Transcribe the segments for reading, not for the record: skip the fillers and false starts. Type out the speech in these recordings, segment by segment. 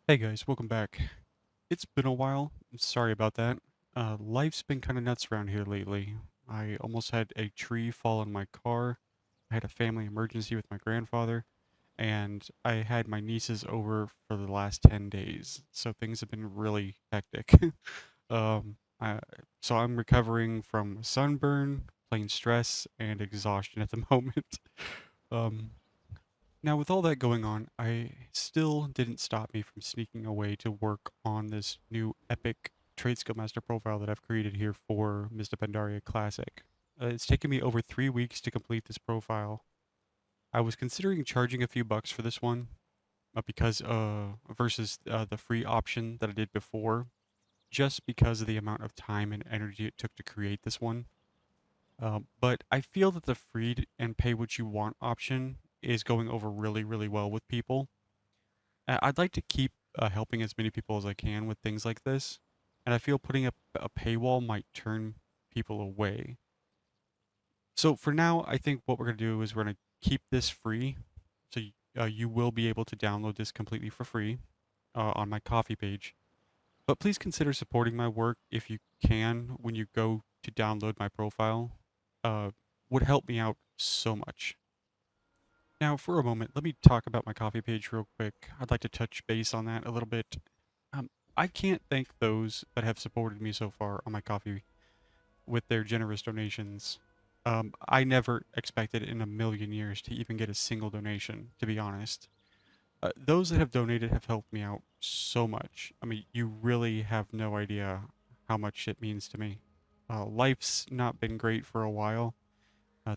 Hey guys, welcome back. It's been a while. I'm sorry about that. Life's been kind of nuts around here lately. I almost had a tree fall on my car. I had a family emergency with my grandfather, and I had my nieces over for the last 10 days. So things have been really hectic. um, I, so I'm recovering from sunburn, plain stress, and exhaustion at the moment. Um, Now, with all that going on, I still didn't stop me from sneaking away to work on this new epic TradeSkillMaster profile that I've created here for Mr. Pandaria Classic. It's taken me over 3 weeks to complete this profile. I was considering charging a few bucks for this one, because versus the free option that I did before, just because of the amount of time and energy it took to create this one. But I feel that the free and pay what you want option is going over really, really well with people. I'd like to keep helping as many people as I can with things like this, and I feel putting up a paywall might turn people away. So for now, I think what we're going to do is we're going to keep this free. So you will be able to download this completely for free on my Coffee page. But please consider supporting my work if you can when you go to download my profile. Uh, would help me out so much. Now, for a moment, let me talk about my Coffee page real quick. I'd like to touch base on that a little bit. Um, I can't thank those that have supported me so far on my Coffee with their generous donations. I never expected in a million years to even get a single donation, to be honest. Those that have donated have helped me out so much. I mean, you really have no idea how much it means to me. Life's not been great for a while.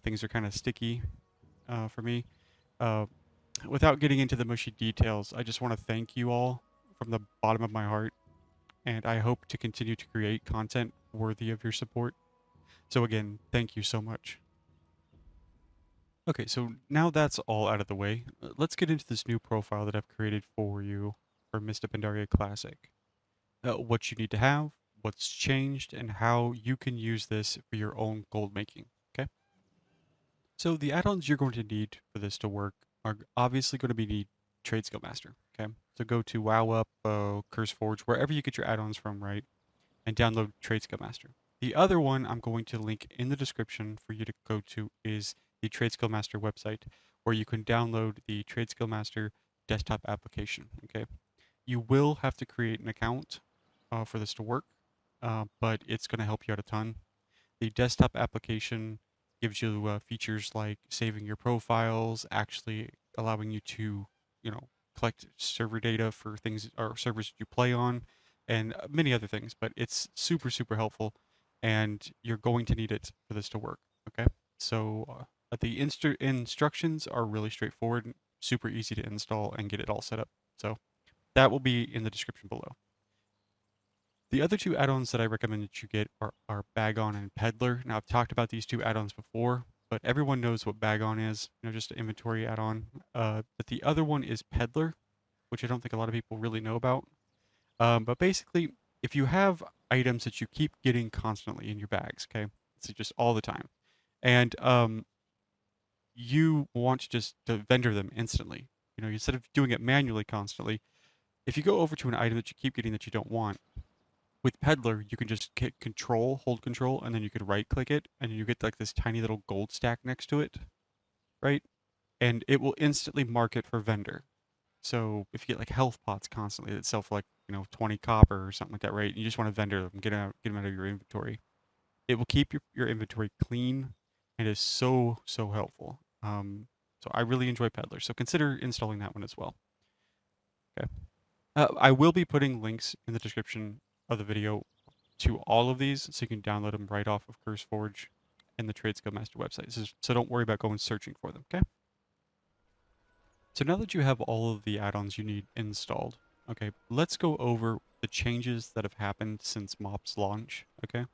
Things are kind of sticky for me. Uh, Without getting into the mushy details, I just want to thank you all from the bottom of my heart, and I hope to continue to create content worthy of your support. So, again, thank you so much. Okay, so now that's all out of the way, let's get into this new profile that I've created for you for Mr. Pandaria Classic. What you need to have, what's changed, and how you can use this for your own gold making. Okay? So the add-ons you're going to need for this to work are obviously going to be need TradeSkillMaster. Okay, so go to WowUp, CurseForge, wherever you get your add-ons from, right, and download TradeSkillMaster. The other one I'm going to link in the description for you to go to is the TradeSkillMaster website, where you can download the TradeSkillMaster desktop application. Okay, you will have to create an account for this to work, but it's going to help you out a ton. The desktop application gives you features like saving your profiles, actually allowing you to, collect server data for things or servers you play on, and many other things. But it's super, super helpful, and you're going to need it for this to work. Okay, so the instructions are really straightforward, super easy to install and get it all set up. So that will be in the description below. The other two add-ons that I recommend that you get are Bagnon and Peddler. Now, I've talked about these two add-ons before, but everyone knows what Bagnon is, just an inventory add-on. But the other one is Peddler, which I don't think a lot of people really know about. But basically, if you have items that you keep getting constantly in your bags, okay, so just all the time, and you want to just to vendor them instantly, instead of doing it manually constantly, if you go over to an item that you keep getting that you don't want, with Peddler, you can just hit control, hold control, and then you could right click it, and you get like this tiny little gold stack next to it, right? And it will instantly mark it for vendor. So if you get like health pots constantly that sell for like, 20 copper or something like that, right? And you just want to vendor them, get them out of your inventory. It will keep your inventory clean and is so, so helpful. So I really enjoy Peddler. So consider installing that one as well. Okay. I will be putting links in the description of the video to all of these, so you can download them right off of CurseForge and the TradeSkillMaster website. So don't worry about going searching for them, okay? So now that you have all of the add-ons you need installed, okay, let's go over the changes that have happened since MoP's launch, okay?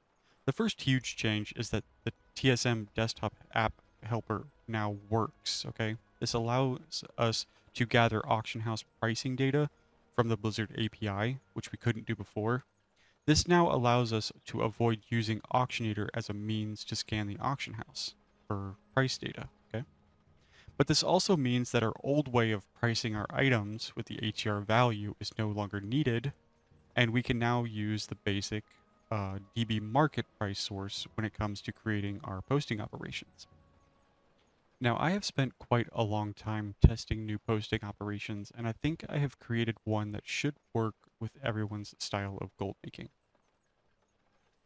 The first huge change is that the TSM desktop app helper now works, okay? This allows us to gather auction house pricing data from the Blizzard API, which we couldn't do before. This now allows us to avoid using Auctioneator as a means to scan the auction house for price data, okay? But this also means that our old way of pricing our items with the ATR value is no longer needed, and we can now use the basic DB market price source when it comes to creating our posting operations. Now, I have spent quite a long time testing new posting operations, and I think I have created one that should work with everyone's style of gold making.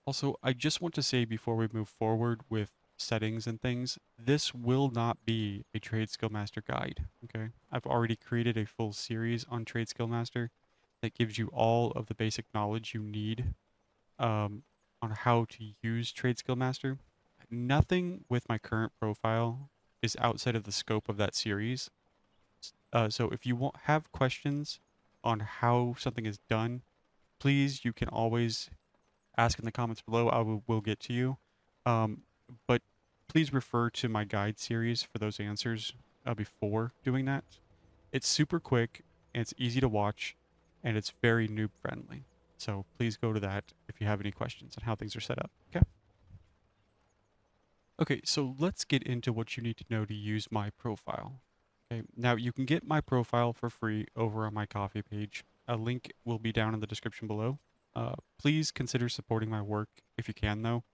Also, I just want to say before we move forward with settings and things, this will not be a TradeSkillMaster guide, okay? I've already created a full series on TradeSkillMaster that gives you all of the basic knowledge you need on how to use TradeSkillMaster. Nothing with my current profile is outside of the scope of that series. So if you have questions on how something is done, please, you can always ask in the comments below. I will get to you. Um, but please refer to my guide series for those answers before doing that. It's super quick, and it's easy to watch, and it's very noob friendly. So please go to that if you have any questions on how things are set up. Okay. Okay, so let's get into what you need to know to use my profile. Okay, now you can get my profile for free over on my Ko-fi page. A link will be down in the description below. Please consider supporting my work if you can, though.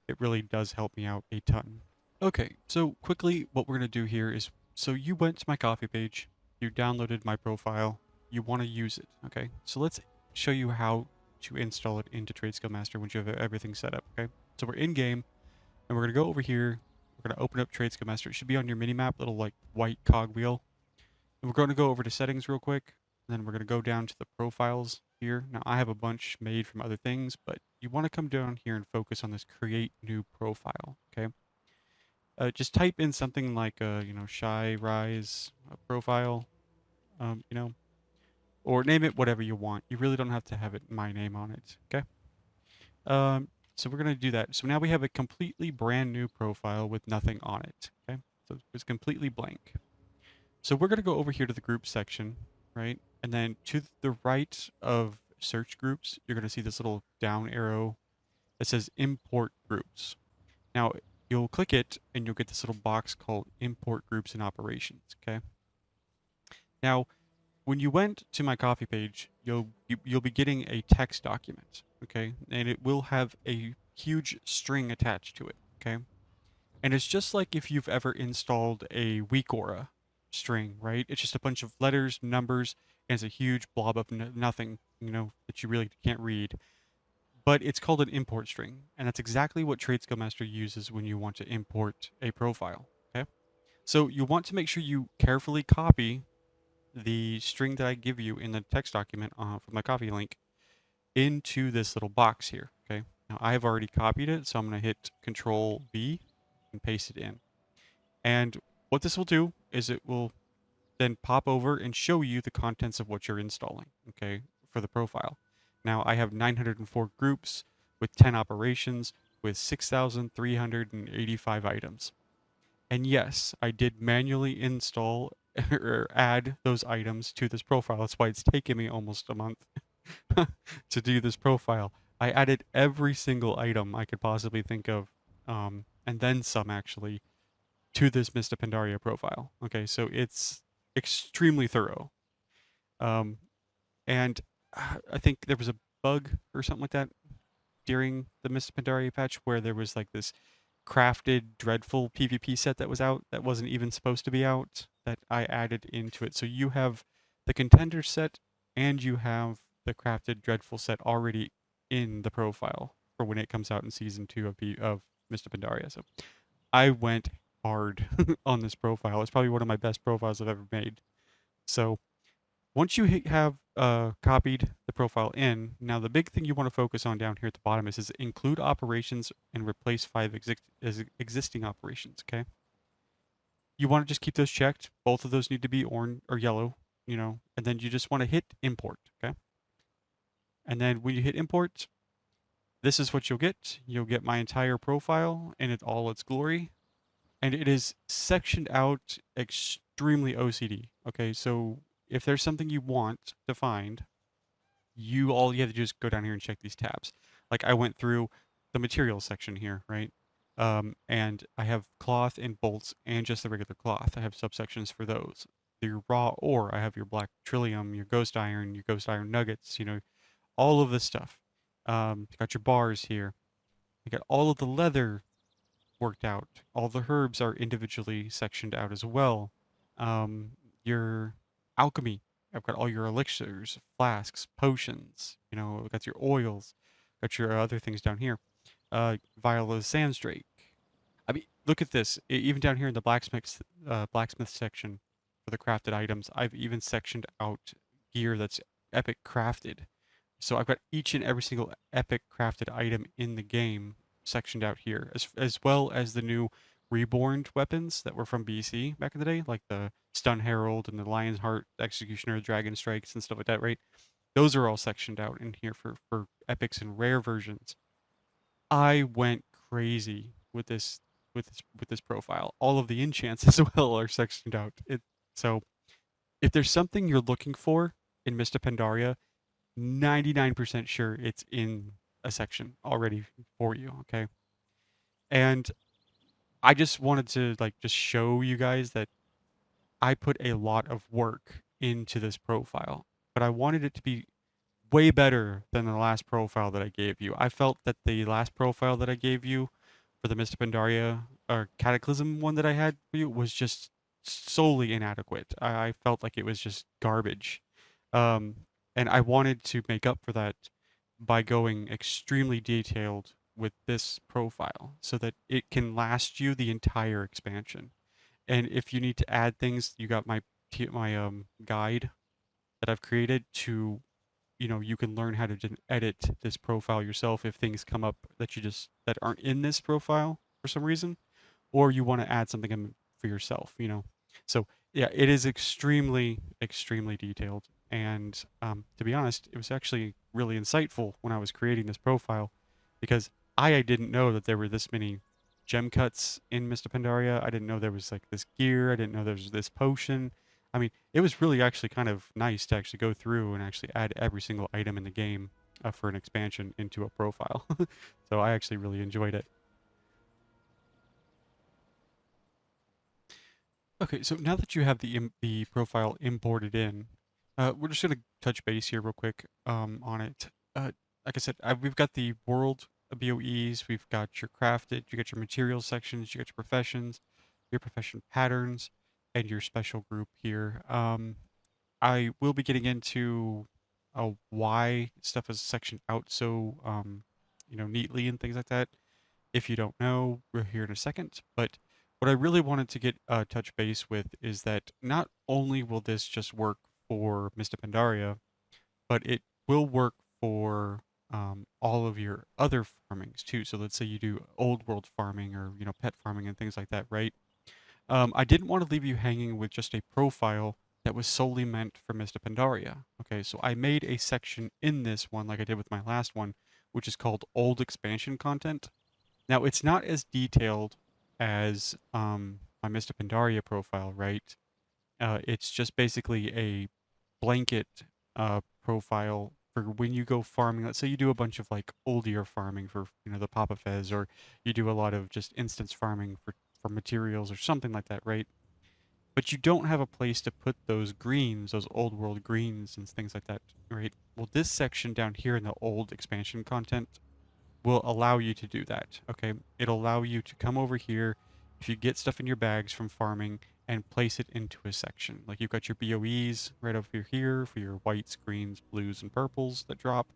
It really does help me out a ton. Okay, so quickly, what we're going to do here is, so you went to my Ko-fi page, you downloaded my profile, you want to use it, okay? So let's show you how to install it into TradeSkillMaster once you have everything set up, okay? So we're in game, and we're going to go over here, we're going to open up TradeSkillMaster. It should be on your minimap, little like white cogwheel. And we're going to go over to settings real quick, and then we're going to go down to the profiles here. Now I have a bunch made from other things, but you want to come down here and focus on this create new profile, okay? Just type in something like, ShyRai's profile, you know, or name it whatever you want. You really don't have to have it my name on it, okay? So we're going to do that. So now we have a completely brand new profile with nothing on it, okay? So it's completely blank. So we're going to go over here to the group section, right? And then to the right of search groups, you're going to see this little down arrow that says import groups. Now, you'll click it and you'll get this little box called import groups and operations, okay? Now, when you went to my Ko-fi page, you'll be getting a text document, okay? And it will have a huge string attached to it, okay? And it's just like if you've ever installed a Weakora string, right? It's just a bunch of letters, numbers, and it's a huge blob of nothing, that you really can't read. But it's called an import string, and that's exactly what TradeSkillMaster uses when you want to import a profile, okay? So you want to make sure you carefully copy the string that I give you in the text document from my Ko-fi link into this little box here, okay? Now I have already copied it, so I'm going to hit Control V and paste it in. And what this will do is it will then pop over and show you the contents of what you're installing, okay, for the profile. Now I have 904 groups with 10 operations with 6,385 items. And yes, I did manually install or add those items to this profile. That's why it's taken me almost a month to do this profile. I added every single item I could possibly think of, and then some actually, to this Mr. Pandaria profile. Okay, so it's extremely thorough. And I think there was a bug or something like that during the Mr. Pandaria patch where there was like this crafted dreadful PvP set that was out that wasn't even supposed to be out that I added into it. So you have the contender set and you have the crafted dreadful set already in the profile for when it comes out in season 2 of Mr. Pandaria. So I went hard on this profile. It's probably one of my best profiles I've ever made. So once you have copied the profile in, now the big thing you want to focus on down here at the bottom is include operations and replace 5 existing operations, okay? You want to just keep those checked. Both of those need to be orange or yellow, and then you just want to hit import, okay? And then when you hit import, this is what you'll get. You'll get my entire profile in all its glory. And it is sectioned out extremely OCD, okay? So if there's something you want to find, all you have to do is go down here and check these tabs. Like I went through the materials section here, right? And I have cloth and bolts and just the regular cloth. I have subsections for those. Your raw ore, I have your black trillium, your ghost iron nuggets, all of this stuff. You got your bars here. You got all of the leather worked out. All the herbs are individually sectioned out as well. Your alchemy, I've got all your elixirs, flasks, potions. I've got your oils, got your other things down here. Vial of Sandsdrake. I mean, look at this. Even down here in the blacksmith section for the crafted items, I've even sectioned out gear that's epic crafted. So I've got each and every single epic crafted item in the game sectioned out here, as well as the new reborn weapons that were from BC back in the day, like the Stun Herald and the Lion's Heart Executioner, Dragon Strikes, and stuff like that, right? Those are all sectioned out in here for epics and rare versions. I went crazy with this profile. All of the enchants as well are sectioned out. So if there's something you're looking for in Mr. Pandaria, 99% sure it's in a section already for you, okay? And I just wanted to just show you guys that I put a lot of work into this profile, but I wanted it to be way better than the last profile that I gave you. I felt that the last profile that I gave you for the Mr. Pandaria or Cataclysm one that I had for you was just solely inadequate. I felt like it was just garbage. Um, and I wanted to make up for that by going extremely detailed with this profile so that it can last you the entire expansion. And if you need to add things, you got my guide that I've created to you can learn how to edit this profile yourself if things come up that aren't in this profile for some reason, or you want to add something in for yourself. So yeah, it is extremely, extremely detailed. And to be honest, it was actually really insightful when I was creating this profile because I didn't know that there were this many gem cuts in Mr. Pandaria. I didn't know there was like this gear. I didn't know there was this potion. I mean, it was really actually kind of nice to actually go through and actually add every single item in the game for an expansion into a profile. So I actually really enjoyed it. Okay, so now that you have the profile imported in, we're just gonna touch base here real quick on it. Like I said, we've got the world BOEs, we've got your crafted, you got your materials sections, you got your profession patterns, and your special group here. I will be getting into why stuff is sectioned out so neatly and things like that. If you don't know, we're here in a second. But what I really wanted to get touch base with is that not only will this just work for Mr. Pandaria, but it will work for all of your other farmings too. So let's say you do old world farming or pet farming and things like that, right? I didn't want to leave you hanging with just a profile that was solely meant for Mr. Pandaria. Okay, so I made a section in this one, like I did with my last one, which is called Old Expansion Content. Now, it's not as detailed as my Mr. Pandaria profile, right? It's just basically a blanket profile for when you go farming. Let's say you do a bunch of like old year farming for the Papa Fez, or you do a lot of just instance farming for materials or something like that, right? But you don't have a place to put those greens, those old world greens and things like that, right? Well, this section down here in the old expansion content will allow you to do that. Okay, it'll allow you to come over here if you get stuff in your bags from farming and place it into a section. Like you've got your BOEs right over here for your whites, greens, blues, and purples that drop.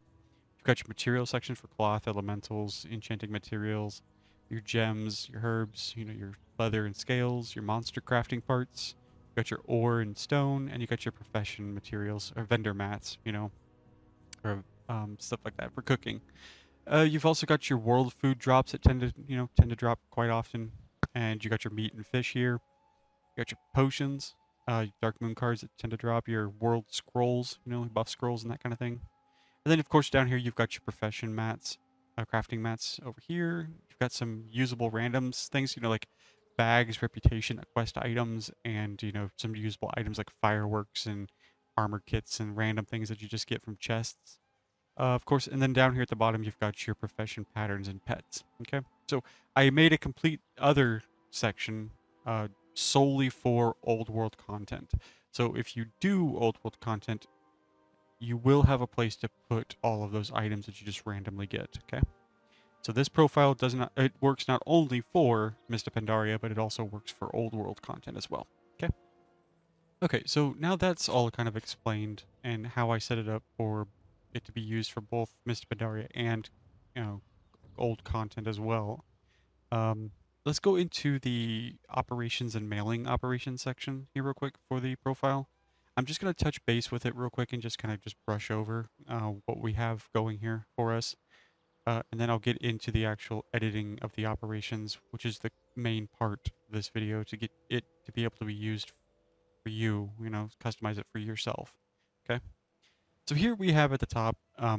You've got your material section for cloth, elementals, enchanting materials, your gems, your herbs, your leather and scales, your monster crafting parts. You got your ore and stone, and you got your profession materials or vendor mats, or stuff like that for cooking. You've also got your world food drops that tend to drop quite often, and you got your meat and fish here. You got your potions, dark moon cards that tend to drop your world scrolls, buff scrolls and that kind of thing. And then of course down here you've got your profession mats, crafting mats over here. You've got some usable randoms things, like bags, reputation, quest items, and some usable items like fireworks and armor kits and random things that you just get from chests. Of course, and then down here at the bottom, you've got your profession patterns and pets. Okay. So I made a complete other section solely for old world content. So if you do old world content, you will have a place to put all of those items that you just randomly get, okay? So this profile it works not only for Mr. Pandaria, but it also works for old world content as well, okay? Okay, so now that's all kind of explained and how I set it up for it to be used for both Mr. Pandaria and, you know, old content as well. Um, let's go into the operations and mailing operations section here real quick for the profile. I'm just going to touch base with it real quick and just kind of just brush over what we have going here for us. And then I'll get into the actual editing of the operations, which is the main part of this video to get it to be able to be used for you, customize it for yourself. Okay. So here we have at the top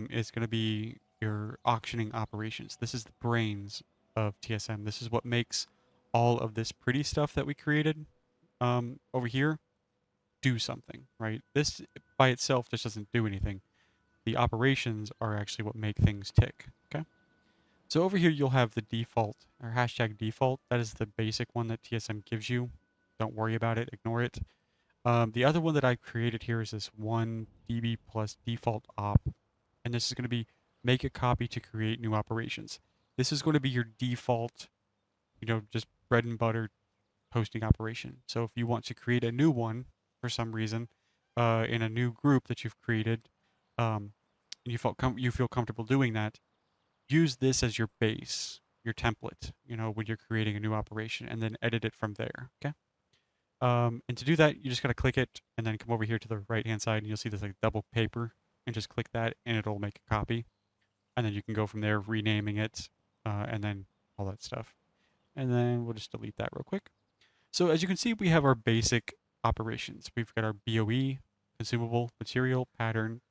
is going to be your auctioning operations. This is the brains of TSM. This is what makes all of this pretty stuff that we created over here do something, right? This by itself just doesn't do anything. The operations are actually what make things tick, okay? So over here you'll have the default, or hashtag default. That is the basic one that TSM gives you. Don't worry about it, ignore it. The other one that I created here is this 1 db plus default op, and this is going to be make a copy to create new operations. This is going to be your default, just bread and butter hosting operation. So if you want to create a new one for some reason in a new group that you've created, and you feel comfortable doing that, use this as your base, your template, when you're creating a new operation, and then edit it from there. Okay. And to do that, you just gotta click it and then come over here to the right-hand side and you'll see this like double paper and just click that and it'll make a copy. And then you can go from there, renaming it, and then all that stuff. And then we'll just delete that real quick. So as you can see, we have our basic operations. We've got our BOE, consumable, material, pattern,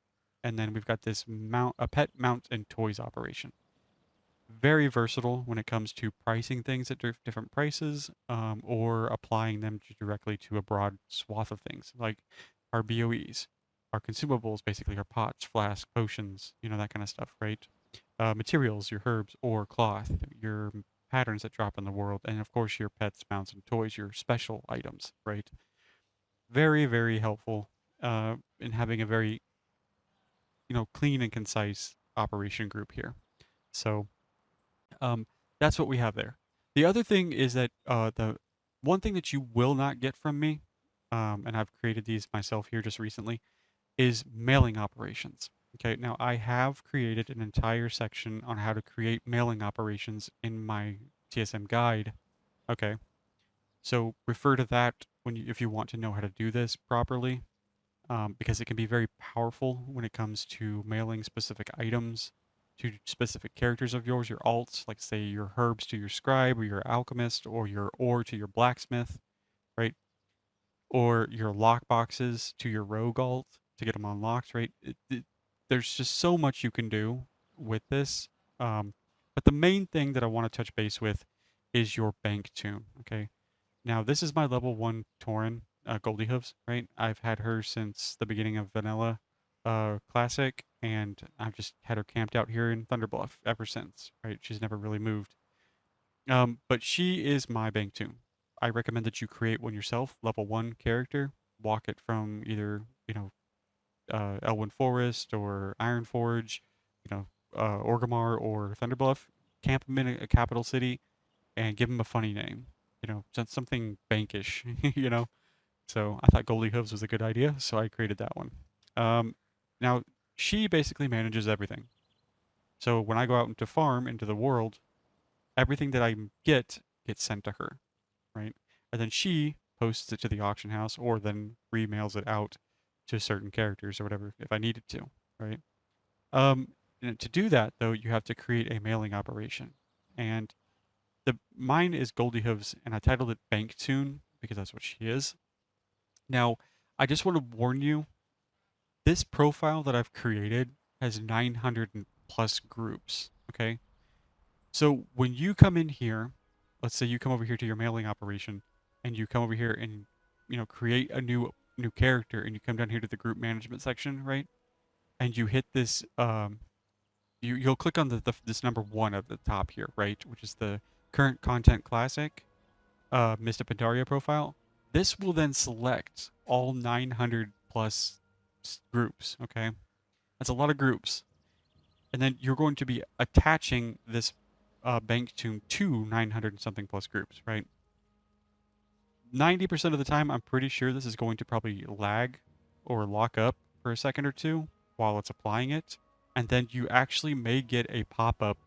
and then we've got this a pet, mount, and toys operation. Very versatile when it comes to pricing things at different prices, or applying them directly to a broad swath of things, like our BOEs, our consumables, basically our pots, flasks, potions, that kind of stuff, right? Materials, your herbs or cloth, your patterns that drop in the world, and of course your pets, mounts, and toys, your special items, right? Very, very helpful in having a very, clean and concise operation group here. So um, that's what we have there. The other thing is that the one thing that you will not get from me, and I've created these myself here just recently, is mailing operations. Okay, now I have created an entire section on how to create mailing operations in my TSM guide. Okay, so refer to that if you want to know how to do this properly, because it can be very powerful when it comes to mailing specific items to specific characters of yours, your alts, like say your herbs to your scribe or your alchemist, or your ore to your blacksmith, right? Or your lockboxes to your rogue alt to get them unlocked, right? There's just so much you can do with this. But the main thing that I want to touch base with is your bank tune, okay? Now, this is my level 1 Tauren, Goldie Hooves, right? I've had her since the beginning of Vanilla Classic, and I've just had her camped out here in Thunderbluff ever since, right? She's never really moved. But she is my bank tune. I recommend that you create one yourself, level 1 character, walk it from either, Elwyn Forest or Ironforge, Orgrimmar or Thunderbluff, camp them in a capital city, and give them a funny name, something bankish, So I thought Goldie Hooves was a good idea, so I created that one. Now, she basically manages everything. So when I go out into farm, into the world, everything that I get gets sent to her, right? And then she posts it to the auction house or then remails it out to certain characters or whatever if I needed to, right? And to do that, though, you have to create a mailing operation. And mine is Goldie Hooves, and I titled it Bank Tune because that's what she is. Now, I just want to warn you, this profile that I've created has 900 plus groups, okay? So when you come in here, let's say you come over here to your mailing operation, and you come over here and, create a new character, and you come down here to the group management section, right? And you hit this you'll click on this number 1 at the top here, right, which is the current content classic, Mr. Pandaria profile. This will then select all 900 plus groups. Okay, that's a lot of groups, and then you're going to be attaching this bank tune to 900 and something plus groups, right? 90% of the time, I'm pretty sure this is going to probably lag or lock up for a second or two while it's applying it. And then you actually may get a pop-up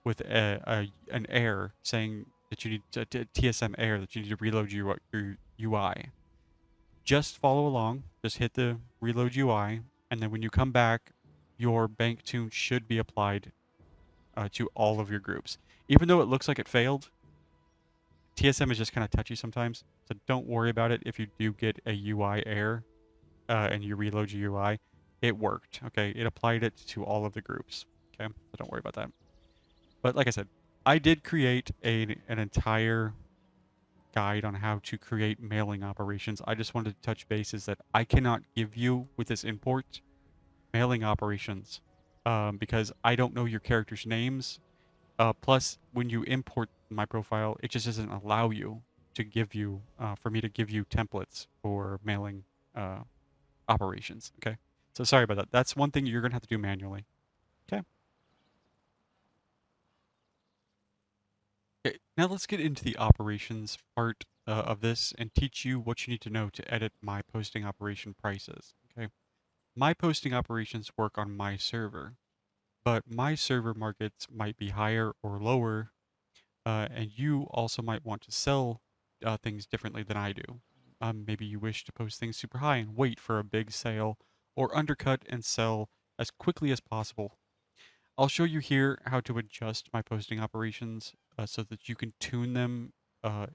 with an error saying that you need to, TSM error, that you need to reload your UI. Just follow along, just hit the reload UI, and then when you come back, your bank tune should be applied to all of your groups. Even though it looks like it failed, TSM is just kind of touchy sometimes, so don't worry about it if you do get a UI error and you reload your UI. It worked, okay? It applied it to all of the groups, okay? So don't worry about that. But like I said, I did create an entire guide on how to create mailing operations. I just wanted to touch bases that I cannot give you with this import mailing operations because I don't know your characters' names. Plus, when you import my profile, it just doesn't allow you to give you, for me to give you templates for mailing operations. Okay. So sorry about that. That's one thing you're going to have to do manually. Okay. Okay. Now let's get into the operations part of this and teach you what you need to know to edit my posting operation prices. Okay. My posting operations work on my server, but my server markets might be higher or lower. And you also might want to sell things differently than I do. Maybe you wish to post things super high and wait for a big sale, or undercut and sell as quickly as possible. I'll show you here how to adjust my posting operations so that you can tune them uh,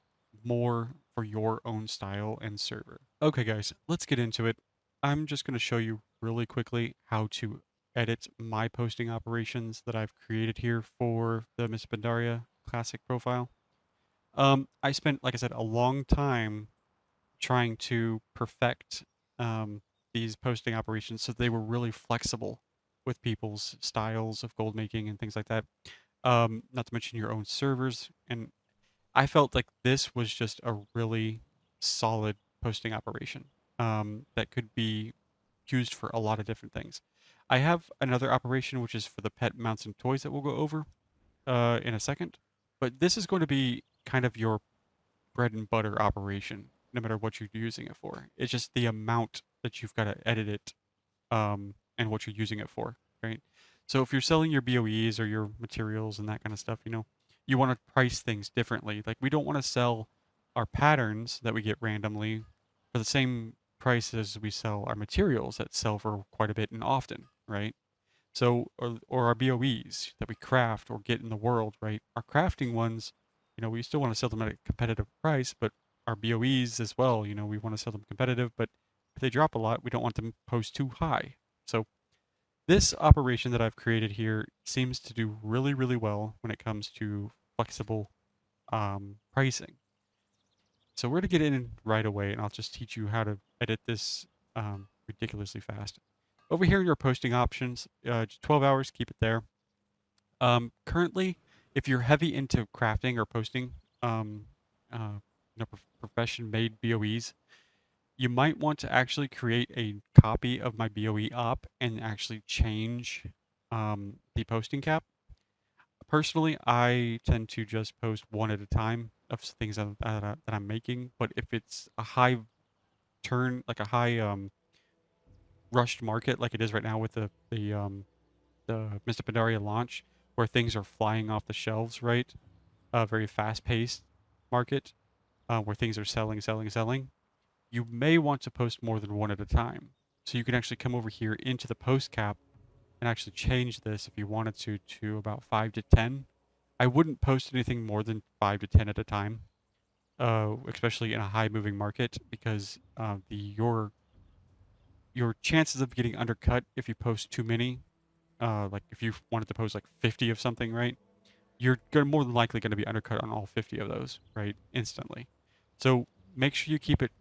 more for your own style and server. Okay, guys, let's get into it. I'm just going to show you really quickly how to edit my posting operations that I've created here for the Miss Pandaria Classic profile. I spent, like I said, a long time trying to perfect these posting operations so they were really flexible with people's styles of gold making and things like that. Not to mention your own servers. And I felt like this was just a really solid posting operation that could be used for a lot of different things. I have another operation which is for the pet mounts and toys that we'll go over in a second, but this is going to be kind of your bread and butter operation, no matter what you're using it for. It's just the amount that you've got to edit it and what you're using it for, right? So if you're selling your BOEs or your materials and that kind of stuff, you want to price things differently. Like we don't want to sell our patterns that we get randomly for the same price as we sell our materials that sell for quite a bit and often, right? So, or our BOEs that we craft or get in the world, right? Our crafting ones, we still want to sell them at a competitive price, but our BOEs as well, we want to sell them competitive, but if they drop a lot, we don't want them post too high. So this operation that I've created here seems to do really, really well when it comes to flexible pricing. So we're going to get in right away, and I'll just teach you how to edit this ridiculously fast. Over here in your posting options, 12 hours, keep it there. Currently, if you're heavy into crafting or posting, profession-made BOEs, you might want to actually create a copy of my BOE op and actually change the posting cap. Personally, I tend to just post one at a time of things that I'm making. But if it's a high turn, like a high rushed market, like it is right now with the Mr. Pandaria launch, where things are flying off the shelves, right? A very fast-paced market, where things are selling, selling, selling. You may want to post more than one at a time. So you can actually come over here into the post cap and actually change this if you wanted to about 5 to 10. I wouldn't post anything more than 5 to 10 at a time, especially in a high moving market, because your chances of getting undercut if you post too many, like if you wanted to post like 50 of something, right? You're more than likely going to be undercut on all 50 of those, right? Instantly. So make sure you keep it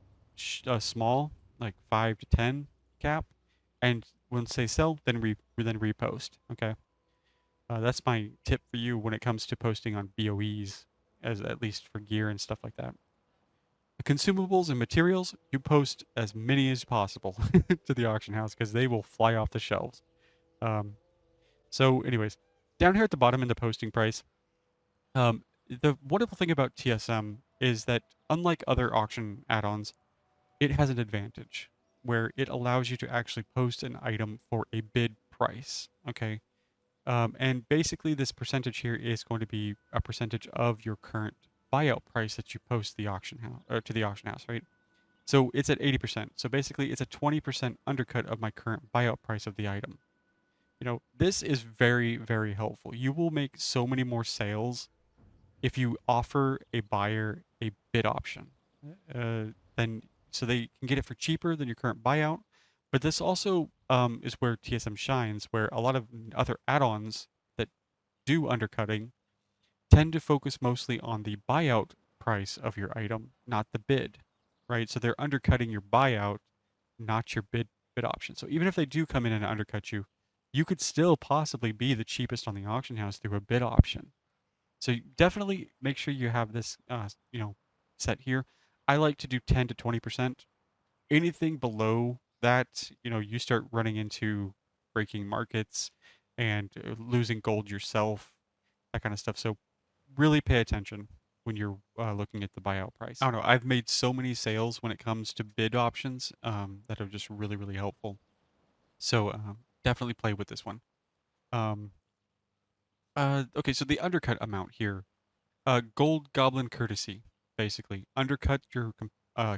small, like 5 to 10 cap, and once they sell, then repost. Okay. That's my tip for you when it comes to posting on BOEs, as at least for gear and stuff like that. The consumables and materials, you post as many as possible to the auction house because they will fly off the shelves. Um, so, anyways, down here at the bottom in the posting price, the wonderful thing about TSM is that unlike other auction add-ons, it has an advantage where it allows you to actually post an item for a bid price. Okay. And basically, this percentage here is going to be a percentage of your current buyout price that you post the auction house or to the auction house, right? So it's at 80%. So basically, it's a 20% undercut of my current buyout price of the item. This is very, very helpful. You will make so many more sales if you offer a buyer a bid option. Uh, then so they can get it for cheaper than your current buyout. But this also is where TSM shines, where a lot of other add-ons that do undercutting tend to focus mostly on the buyout price of your item, not the bid, right? So they're undercutting your buyout, not your bid option. So even if they do come in and undercut you, you could still possibly be the cheapest on the auction house through a bid option. So definitely make sure you have this, set here. I like to do 10 to 20%. Anything below that, you start running into breaking markets and losing gold yourself, that kind of stuff. So really pay attention when you're looking at the buyout price. I don't know. I've made so many sales when it comes to bid options that are just really, really helpful. So definitely play with this one. Um, okay, so the undercut amount here. Gold Goblin Courtesy, basically. Undercut your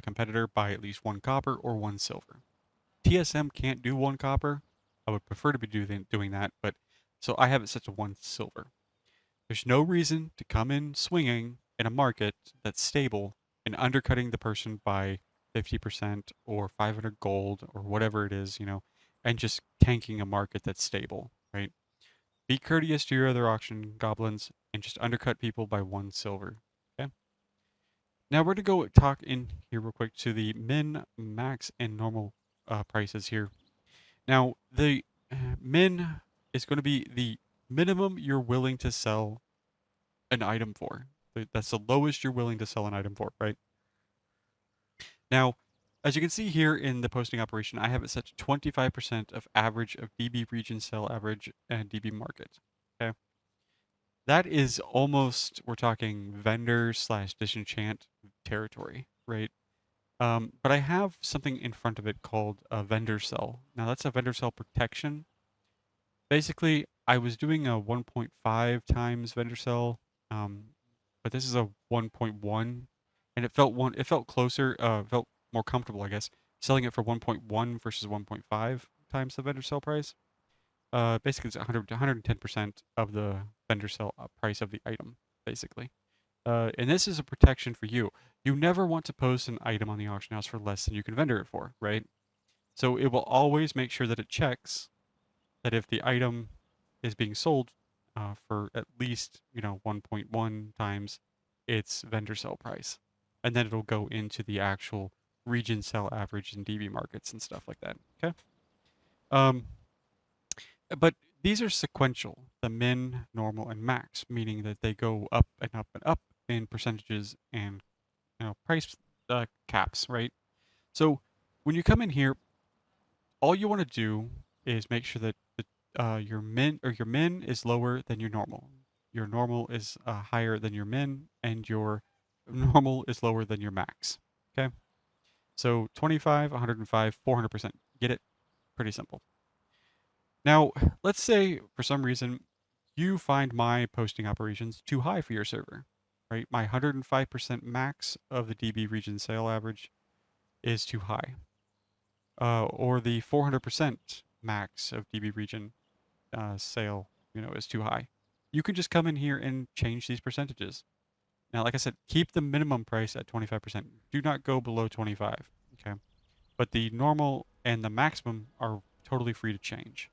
competitor by at least 1 copper or 1 silver. TSM can't do 1 copper. I would prefer to be doing that, but so I have it set to 1 silver. There's no reason to come in swinging in a market that's stable and undercutting the person by 50% or 500 gold or whatever it is, and just tanking a market that's stable, right? Be courteous to your other auction goblins and just undercut people by 1 silver. Okay. Now we're gonna go talk in here real quick to the min, max, and normal prices here. Now the min is going to be the minimum you're willing to sell an item for. That's the lowest you're willing to sell an item for, right? Now, as you can see here in the posting operation, I have it set to 25% of average of DB region sell average and DB market. Okay. That is almost, we're talking vendor slash disenchant territory, right? But I have something in front of it called a vendor cell. Now that's a vendor cell protection. Basically, I was doing a 1.5 times vendor cell, but this is a 1.1, and it felt closer, felt more comfortable, I guess, selling it for 1.1 versus 1.5 times the vendor sell price. Basically, it's 100 to 110% of the vendor sell price of the item, basically. And this is a protection for you. You never want to post an item on the auction house for less than you can vendor it for, right? So it will always make sure that it checks that if the item is being sold for at least 1.1 times its vendor sell price, and then it'll go into the actual region sell average in DB markets and stuff like that. Okay. Um, but these are sequential, the min, normal, and max, meaning that they go up and up and up in percentages and price caps, right? So when you come in here, all you want to do is make sure that your min is lower than your normal. Your normal is higher than your min, and your normal is lower than your max. Okay, so 25, 105, 400%. Get it? Pretty simple. Now, let's say for some reason you find my posting operations too high for your server, right? My 105% max of the DB region sale average is too high, or the 400% max of DB region sale, is too high. You can just come in here and change these percentages. Now, like I said, keep the minimum price at 25%. Do not go below 25. Okay, but the normal and the maximum are totally free to change.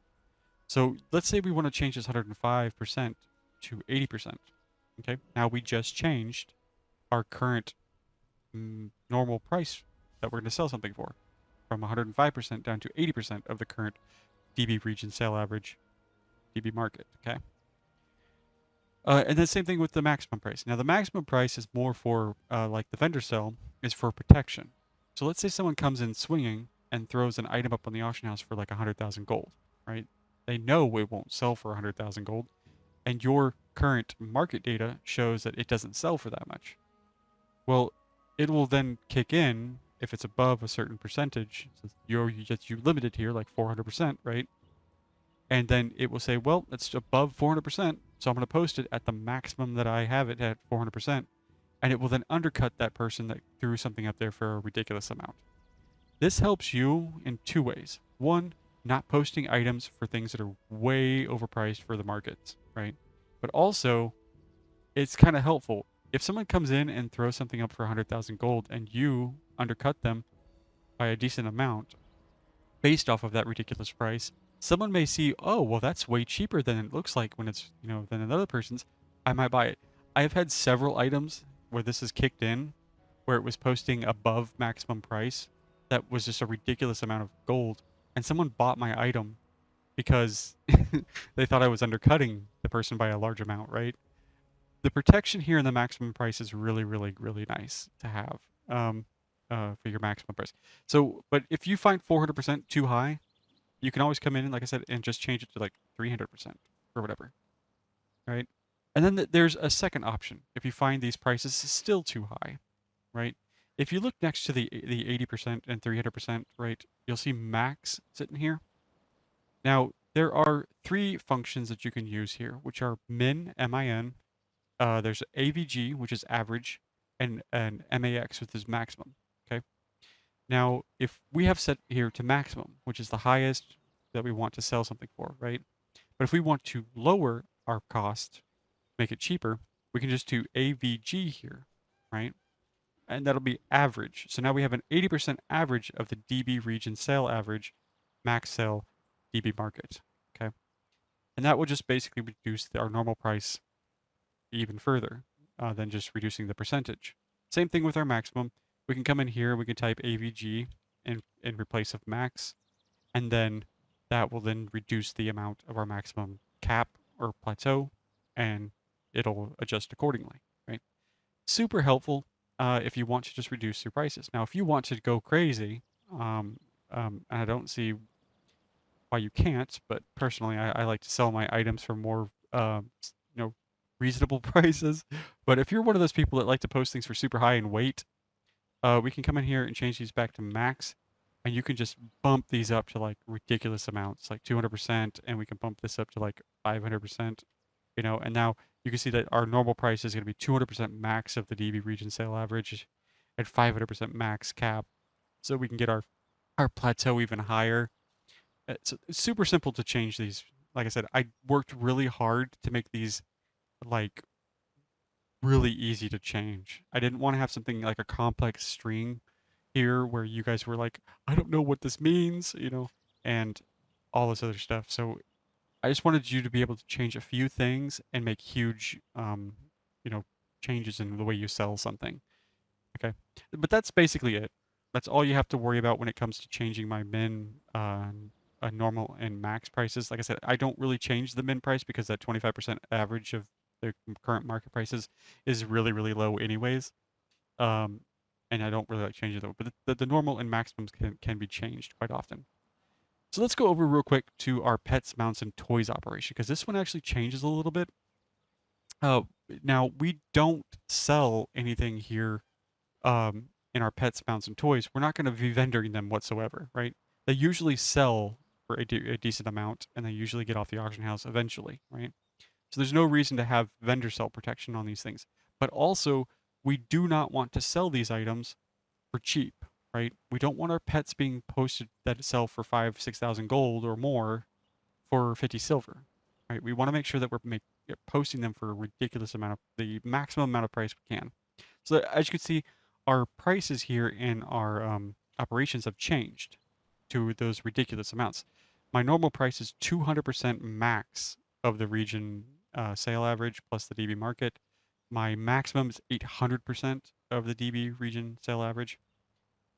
So let's say we want to change this 105% to 80%. Okay, now we just changed our current normal price that we're going to sell something for from 105% down to 80% of the current DB region sale average DB market. Okay, And then same thing with the maximum price. Now the maximum price is more for like the vendor sell is for protection. So let's say someone comes in swinging and throws an item up on the auction house for like 100,000 gold, right? They know it won't sell for 100,000 gold, and your current market data shows that it doesn't sell for that much. Well, it will then kick in if it's above a certain percentage. So you limited here like 400%, right? And then it will say, well, it's above 400%, so I'm going to post it at the maximum that I have it at 400%, and it will then undercut that person that threw something up there for a ridiculous amount. This helps you in two ways. One, not posting items for things that are way overpriced for the markets, right? But also, it's kind of helpful. If someone comes in and throws something up for 100,000 gold and you undercut them by a decent amount based off of that ridiculous price, someone may see, oh, well, that's way cheaper than it looks like when it's, than another person's. I might buy it. I've had several items where this is kicked in, where it was posting above maximum price. That was just a ridiculous amount of gold. And someone bought my item because they thought I was undercutting the person by a large amount, right? The protection here in the maximum price is really, really, really nice to have for your maximum price. So, but if you find 400% too high, you can always come in, like I said, and just change it to like 300% or whatever, right? And then there's a second option. If you find these prices still too high, right? If you look next to the 80% and 300%, right, you'll see max sitting here. Now, there are three functions that you can use here, which are min, M-I-N. There's AVG, which is average, and MAX, which is maximum, okay? Now, if we have set here to maximum, which is the highest that we want to sell something for, right? But if we want to lower our cost, make it cheaper, we can just do AVG here, right? And that'll be average. So now we have an 80% average of the DB region sale average, max sale, DB market, okay? And that will just basically reduce our normal price even further than just reducing the percentage. Same thing with our maximum. We can come in here, we can type AVG in replace of max, and then that will then reduce the amount of our maximum cap or plateau, and it'll adjust accordingly, right? Super helpful if you want to just reduce your prices. Now, if you want to go crazy, and I don't see why you can't, but personally, I like to sell my items for more, reasonable prices. But if you're one of those people that like to post things for super high and wait, we can come in here and change these back to max, and you can just bump these up to like ridiculous amounts, like 200%, and we can bump this up to like 500%, and now you can see that our normal price is going to be 200% max of the DB region sale average at 500% max cap. So we can get our plateau even higher. It's super simple to change these. Like I said, I worked really hard to make these like really easy to change. I didn't want to have something like a complex string here where you guys were like, I don't know what this means, and all this other stuff. So I just wanted you to be able to change a few things and make huge, changes in the way you sell something. Okay. But that's basically it. That's all you have to worry about when it comes to changing my min, normal and max prices. Like I said, I don't really change the min price because that 25% average of the current market prices is really, really low anyways. Um, and I don't really like changing them. But the normal and maximums can be changed quite often. So let's go over real quick to our pets, mounts, and toys operation, because this one actually changes a little bit. Uh, Now, we don't sell anything here in our pets, mounts, and toys. We're not going to be vendoring them whatsoever, right? They usually sell for a decent amount, and they usually get off the auction house eventually, right? So there's no reason to have vendor sell protection on these things. But also, we do not want to sell these items for cheap, right? We don't want our pets being posted that sell for 5,000-6,000 gold or more for 50 silver, right? We want to make sure that we're posting them for a ridiculous amount of the maximum amount of price we can. So as you can see, our prices here in our operations have changed to those ridiculous amounts. My normal price is 200% max of the region sale average plus the DB market. My maximum is 800% of the DB region sale average.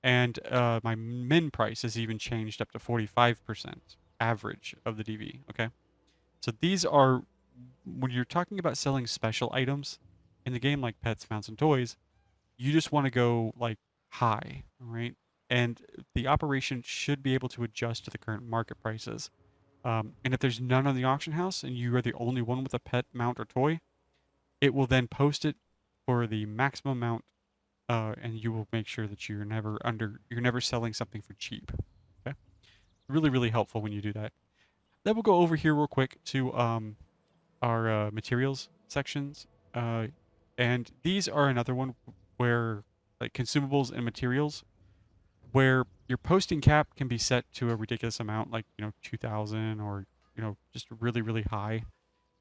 And my min price is even changed up to 45% average of the DB, okay? So these are when you're talking about selling special items in the game like pets, mounts, and toys, you just want to go like high, right? And the operation should be able to adjust to the current market prices. And if there's none on the auction house and you are the only one with a pet, mount, or toy, it will then post it for the maximum amount, and you will make sure that you're never selling something for cheap. Okay, really, really helpful when you do that. Then we'll go over here real quick to our materials sections, uh, and these are another one where like consumables and materials, where your posting cap can be set to a ridiculous amount, like 2,000 or just really, really high.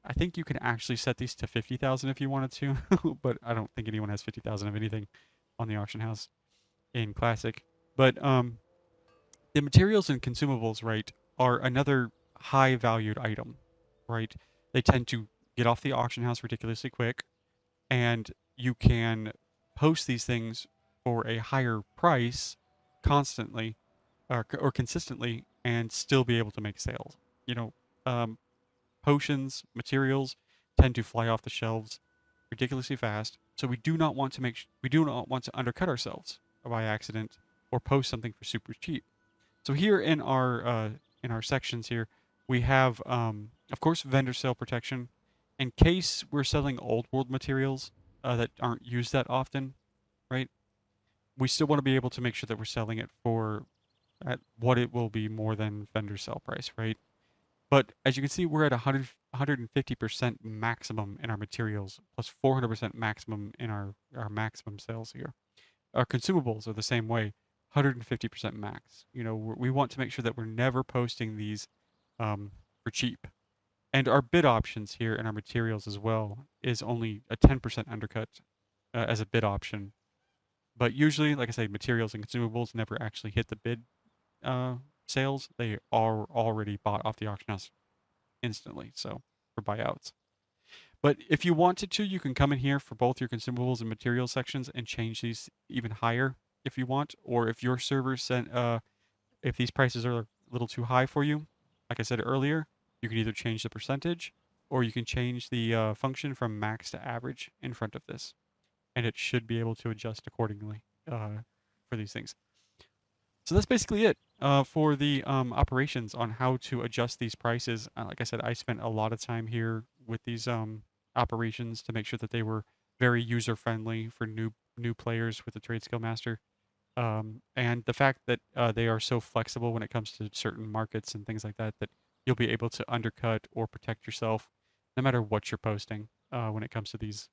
I think you can actually set these to 50,000 if you wanted to, but I don't think anyone has 50,000 of anything on the auction house in Classic. But the materials and consumables, right, are another high valued item, right? They tend to get off the auction house ridiculously quick, and you can post these things for a higher price constantly or consistently and still be able to make sales. You know, um, potions, materials tend to fly off the shelves ridiculously fast. So we do not want to undercut ourselves by accident or post something for super cheap. So here in our sections here, we have of course vendor sale protection in case we're selling old world materials that aren't used that often, right? We still want to be able to make sure that we're selling it for at what it will be more than vendor sale price, right? But as you can see, we're at 150% maximum in our materials, plus 400% maximum in our maximum sales here. Our consumables are the same way, 150% max. We want to make sure that we're never posting these for cheap. And our bid options here in our materials as well is only a 10% undercut as a bid option. But usually, like I say, materials and consumables never actually hit the bid uh, sales. They are already bought off the auction house instantly, so for buyouts. But if you wanted to, you can come in here for both your consumables and materials sections and change these even higher if you want, or if your server sent if these prices are a little too high for you, like I said earlier, you can either change the percentage or you can change the function from max to average in front of this, and it should be able to adjust accordingly for these things. So that's basically it for the operations on how to adjust these prices. Like I said, I spent a lot of time here with these operations to make sure that they were very user friendly for new players with the TradeSkillMaster. And the fact that they are so flexible when it comes to certain markets and things like that, that you'll be able to undercut or protect yourself no matter what you're posting when it comes to these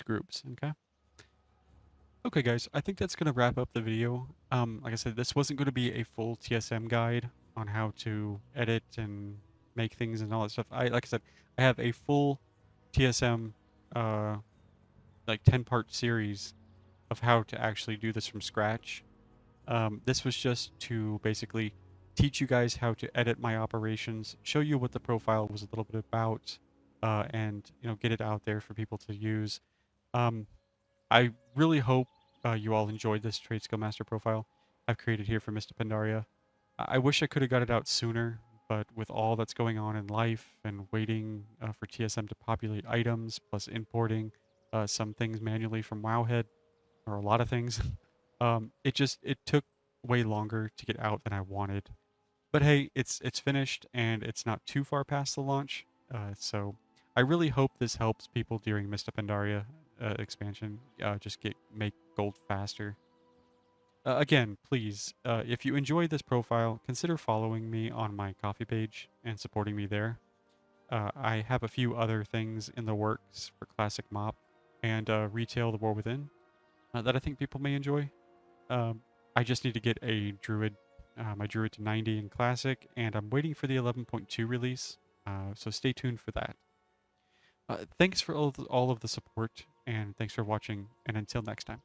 groups. Okay. Okay, guys, I think that's going to wrap up the video. Like I said, this wasn't going to be a full TSM guide on how to edit and make things and all that stuff. Like I said, I have a full TSM, uh, like 10-part series of how to actually do this from scratch. This was just to basically teach you guys how to edit my operations, show you what the profile was a little bit about, and get it out there for people to use. Um, I really hope you all enjoyed this TradeSkillMaster profile I've created here for Mr. Pandaria. I wish I could have got it out sooner, but with all that's going on in life and waiting for TSM to populate items, plus importing some things manually from Wowhead, or a lot of things, it took way longer to get out than I wanted. But hey, it's finished and it's not too far past the launch. So I really hope this helps people during Mr. Pandaria expansion. Just make gold faster. Again, please, if you enjoyed this profile, consider following me on my Coffee page and supporting me there. I have a few other things in the works for Classic MoP and Retail The War Within that I think people may enjoy. I just need to get a Druid, my Druid to 90 in Classic, and I'm waiting for the 11.2 release, so stay tuned for that. Thanks for all of the support, and thanks for watching, and until next time.